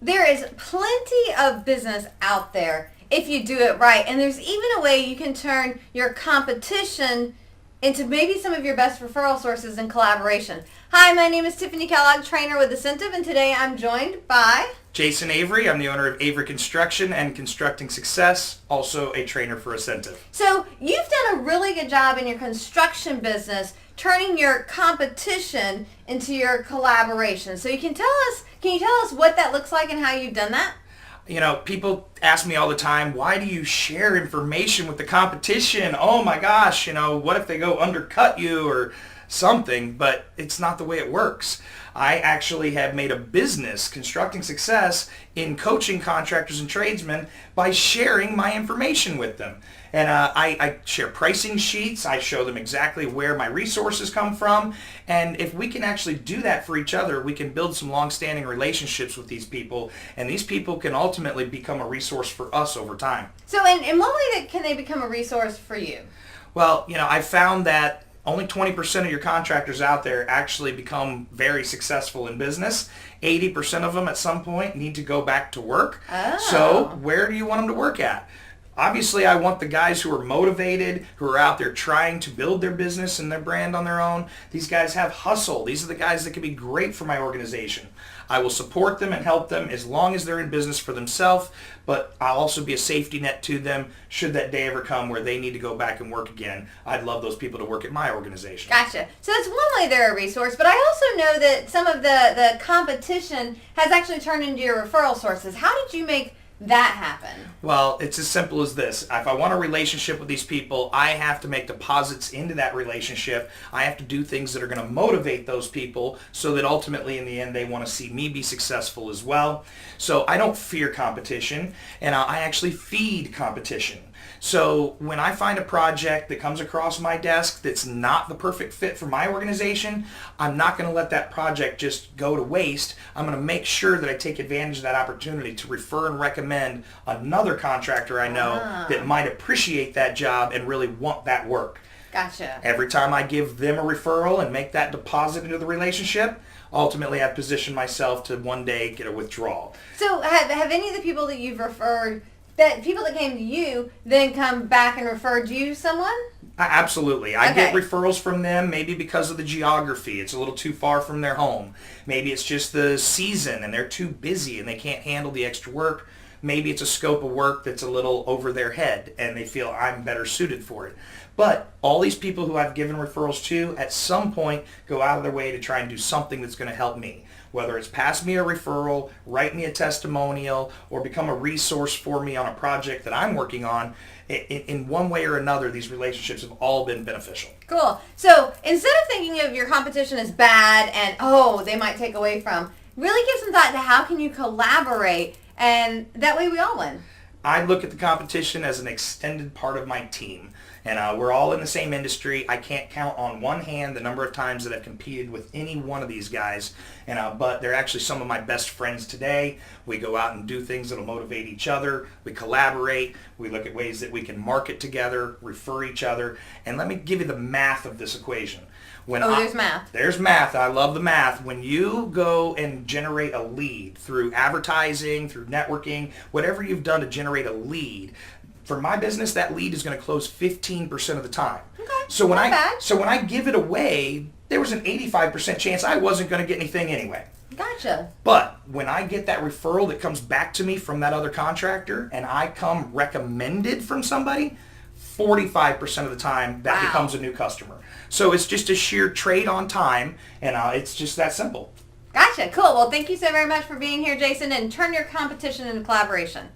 There is plenty of business out there if you do it right. And there's even a way you can turn your competition into maybe some of your best referral sources in collaboration. Hi, my name is Tiffanie Kellog, trainer with Asentiv, and today I'm joined by Jason Avery. I'm the owner of Avery Construction and Constructing Success, also a trainer for Asentiv. So you've done a really good job in your construction business turning your competition into your collaboration. So can you tell us what that looks like and how you've done that? You know, people ask me all the time, why do you share information with the competition? Oh my gosh, what if they go undercut you or something? But it's not the way it works. I actually have made a business, Constructing Success, in coaching contractors and tradesmen by sharing my information with them. And I share pricing sheets. I show them exactly where my resources come from. And if we can actually do that for each other, we can build some long-standing relationships with these people. And these people can ultimately become a resource for us over time. So in what way can they become a resource for you? Well, I found that only 20% of your contractors out there actually become very successful in business. 80% of them at some point need to go back to work. Oh. So where do you want them to work at? Obviously, I want the guys who are motivated, who are out there trying to build their business and their brand on their own. These guys have hustle. These are the guys that can be great for my organization. I will support them and help them as long as they're in business for themselves, but I'll also be a safety net to them should that day ever come where they need to go back and work again. I'd love those people to work at my organization. Gotcha. So that's one way they're a resource, but I also know that some of the competition has actually turned into your referral sources. How did you make that happen? Well, it's as simple as this. If I want a relationship with these people, I have to make deposits into that relationship. I have to do things that are going to motivate those people so that ultimately in the end they want to see me be successful as well. So I don't fear competition, and I actually feed competition. So when I find a project that comes across my desk that's not the perfect fit for my organization, I'm not going to let that project just go to waste. I'm going to make sure that I take advantage of that opportunity to refer and recommend another contractor I know that might appreciate that job and really want that work. Gotcha. Every time I give them a referral and make that deposit into the relationship, ultimately I've positioned myself to one day get a withdrawal. So have any of the people that you've referred, that people that came to you then come back and referred you someone? Absolutely. I get referrals from them maybe because of the geography. It's a little too far from their home. Maybe it's just the season and they're too busy and they can't handle the extra work. Maybe it's a scope of work that's a little over their head and they feel I'm better suited for it. But all these people who I've given referrals to at some point go out of their way to try and do something that's going to help me. Whether it's pass me a referral, write me a testimonial, or become a resource for me on a project that I'm working on, in one way or another, these relationships have all been beneficial. Cool. So instead of thinking of your competition as bad and, they might take away from, really give some thought to how can you collaborate, and that way we all win. I look at the competition as an extended part of my team. And we're all in the same industry. I can't count on one hand the number of times that I've competed with any one of these guys. But they're actually some of my best friends today. We go out and do things that'll motivate each other. We collaborate. We look at ways that we can market together, refer each other. And let me give you the math of this equation. There's math. There's math. I love the math. When you go and generate a lead through advertising, through networking, whatever you've done to generate a lead, for my business, that lead is going to close 15% of the time. Okay. So when I give it away, there was an 85% chance I wasn't going to get anything anyway. Gotcha. But when I get that referral that comes back to me from that other contractor and I come recommended from somebody, 45% of the time that becomes a new customer. So it's just a sheer trade on time, and it's just that simple. Gotcha. Cool. Well, thank you so very much for being here, Jason, and turn your competition into collaboration.